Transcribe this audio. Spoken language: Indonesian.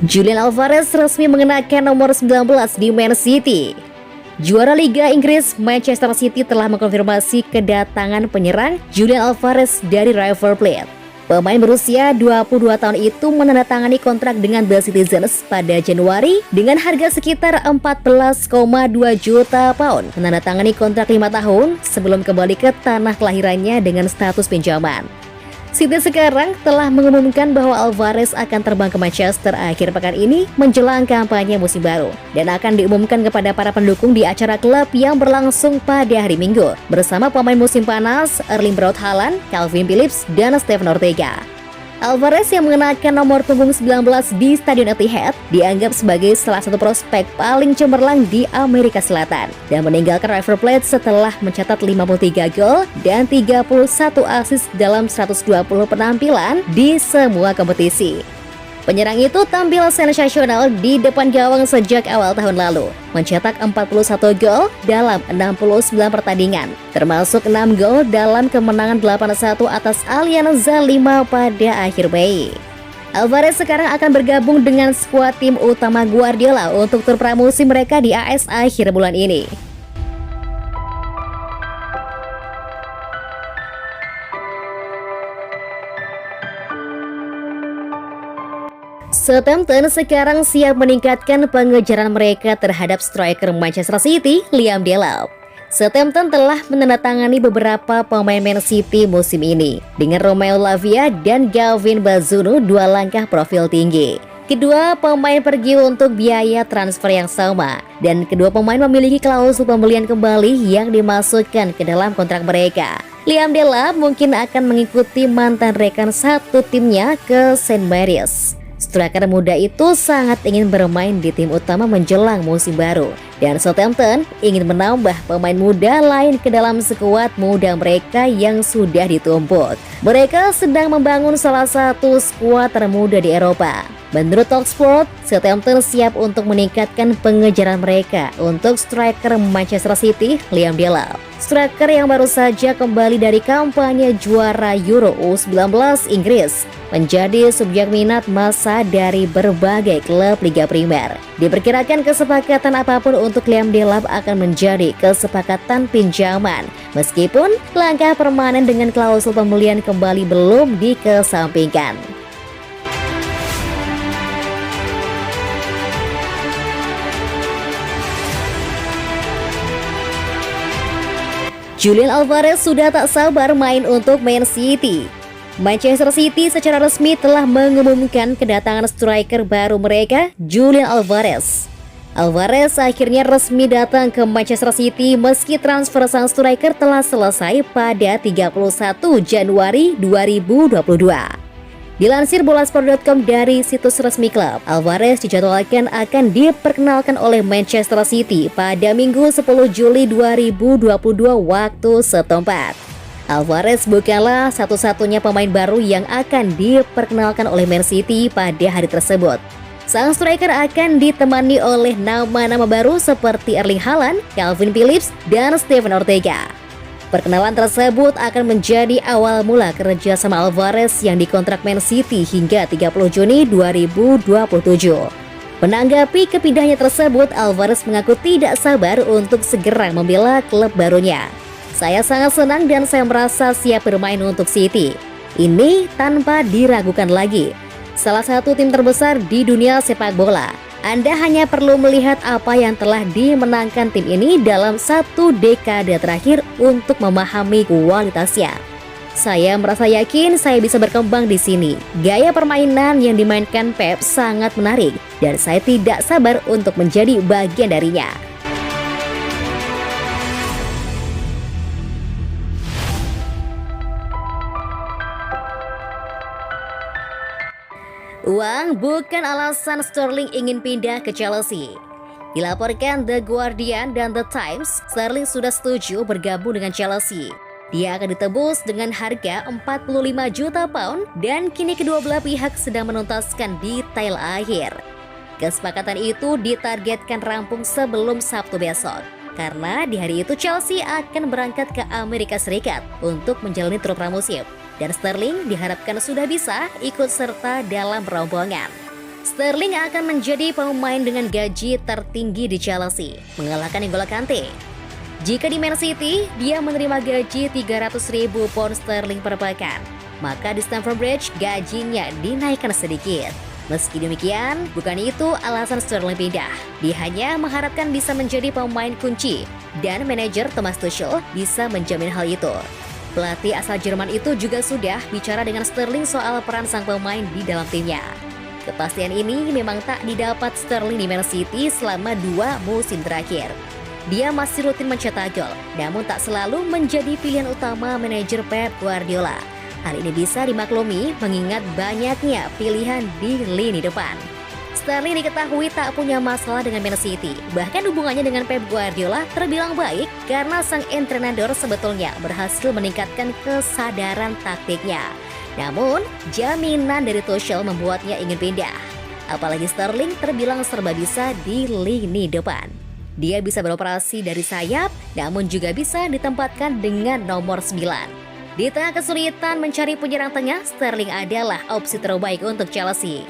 Julian Alvarez resmi mengenakan nomor 19 di Man City. Juara Liga Inggris, Manchester City telah mengkonfirmasi kedatangan penyerang Julian Alvarez dari River Plate. Pemain berusia 22 tahun itu menandatangani kontrak dengan The Citizens pada Januari dengan harga sekitar 14,2 juta pound. Menandatangani kontrak 5 tahun sebelum kembali ke tanah kelahirannya dengan status pinjaman. City sekarang telah mengumumkan bahwa Alvarez akan terbang ke Manchester akhir pekan ini menjelang kampanye musim baru dan akan diumumkan kepada para pendukung di acara klub yang berlangsung pada hari Minggu bersama pemain musim panas Erling Braut Haaland, Calvin Phillips, dan Steven Ortega. Alvarez yang mengenakan nomor punggung 19 di Stadion Etihad dianggap sebagai salah satu prospek paling cemerlang di Amerika Selatan dan meninggalkan River Plate setelah mencatat 53 gol dan 31 assist dalam 120 penampilan di semua kompetisi. Penyerang itu tampil sensasional di depan gawang sejak awal tahun lalu, mencetak 41 gol dalam 69 pertandingan, termasuk 6 gol dalam kemenangan 8-1 atas Alianza Lima pada akhir Mei. Alvarez sekarang akan bergabung dengan skuad tim utama Guardiola untuk tur pramusim mereka di AS akhir bulan ini. Southampton sekarang siap meningkatkan pengejaran mereka terhadap striker Manchester City, Liam Delap. Southampton telah menandatangani beberapa pemain Man City musim ini dengan Romeo Lavia dan Gavin Bazunu, dua langkah profil tinggi. Kedua pemain pergi untuk biaya transfer yang sama dan kedua pemain memiliki klausul pembelian kembali yang dimasukkan ke dalam kontrak mereka. Liam Delap mungkin akan mengikuti mantan rekan satu timnya ke St. Mary's. Striker muda itu sangat ingin bermain di tim utama menjelang musim baru dan Southampton ingin menambah pemain muda lain ke dalam skuad muda mereka yang sudah ditumpuk. Mereka sedang membangun salah satu skuad termuda di Eropa. Menurut Talksport, Southampton siap untuk meningkatkan pengejaran mereka untuk striker Manchester City, Liam Delap. Striker yang baru saja kembali dari kampanye juara Euro U19 Inggris menjadi subjek minat massa dari berbagai klub Liga Primer. Diperkirakan kesepakatan apapun untuk Liam Delap akan menjadi kesepakatan pinjaman, meskipun langkah permanen dengan klausul pembelian kembali belum dikesampingkan. Julian Alvarez sudah tak sabar main untuk Man City. Manchester City secara resmi telah mengumumkan kedatangan striker baru mereka, Julian Alvarez. Alvarez akhirnya resmi datang ke Manchester City meski transfer sang striker telah selesai pada 31 Januari 2022. Dilansir bolasport.com dari situs resmi klub, Alvarez dijadwalkan akan diperkenalkan oleh Manchester City pada Minggu 10 Juli 2022 waktu setempat. Alvarez bukanlah satu-satunya pemain baru yang akan diperkenalkan oleh Man City pada hari tersebut. Sang striker akan ditemani oleh nama-nama baru seperti Erling Haaland, Calvin Phillips, dan Steven Ortega. Perkenalan tersebut akan menjadi awal mula kerja sama Alvarez yang dikontrak Man City hingga 30 Juni 2027. Menanggapi kepindahannya tersebut, Alvarez mengaku tidak sabar untuk segera membela klub barunya. Saya sangat senang dan saya merasa siap bermain untuk City. Ini tanpa diragukan lagi. Salah satu tim terbesar di dunia sepak bola. Anda hanya perlu melihat apa yang telah dimenangkan tim ini dalam satu dekade terakhir untuk memahami kualitasnya. Saya merasa yakin saya bisa berkembang di sini. Gaya permainan yang dimainkan Pep sangat menarik dan saya tidak sabar untuk menjadi bagian darinya. Uang bukan alasan Sterling ingin pindah ke Chelsea. Dilaporkan The Guardian dan The Times, Sterling sudah setuju bergabung dengan Chelsea. Dia akan ditebus dengan harga 45 juta pound dan kini kedua belah pihak sedang menuntaskan detail akhir. Kesepakatan itu ditargetkan rampung sebelum Sabtu besok. Karena di hari itu Chelsea akan berangkat ke Amerika Serikat untuk menjalani tur pramusim. Dan Sterling diharapkan sudah bisa ikut serta dalam rombongan. Sterling akan menjadi pemain dengan gaji tertinggi di Chelsea, mengalahkan N'Golo Kante. Jika di Man City, dia menerima gaji 300.000 pound sterling per pekan, maka di Stamford Bridge gajinya dinaikkan sedikit. Meski demikian, bukan itu alasan Sterling pindah. Dia hanya mengharapkan bisa menjadi pemain kunci, dan manajer Thomas Tuchel bisa menjamin hal itu. Pelatih asal Jerman itu juga sudah bicara dengan Sterling soal peran sang pemain di dalam timnya. Kepastian ini memang tak didapat Sterling di Man City selama 2 musim terakhir. Dia masih rutin mencetak gol, namun tak selalu menjadi pilihan utama manajer Pep Guardiola. Hal ini bisa dimaklumi mengingat banyaknya pilihan di lini depan. Sterling diketahui tak punya masalah dengan Man City. Bahkan hubungannya dengan Pep Guardiola terbilang baik karena sang entrenador sebetulnya berhasil meningkatkan kesadaran taktiknya. Namun, jaminan dari Tuchel membuatnya ingin pindah. Apalagi Sterling terbilang serba bisa di lini depan. Dia bisa beroperasi dari sayap, namun juga bisa ditempatkan dengan nomor 9. Di tengah kesulitan mencari penyerang tengah, Sterling adalah opsi terbaik untuk Chelsea.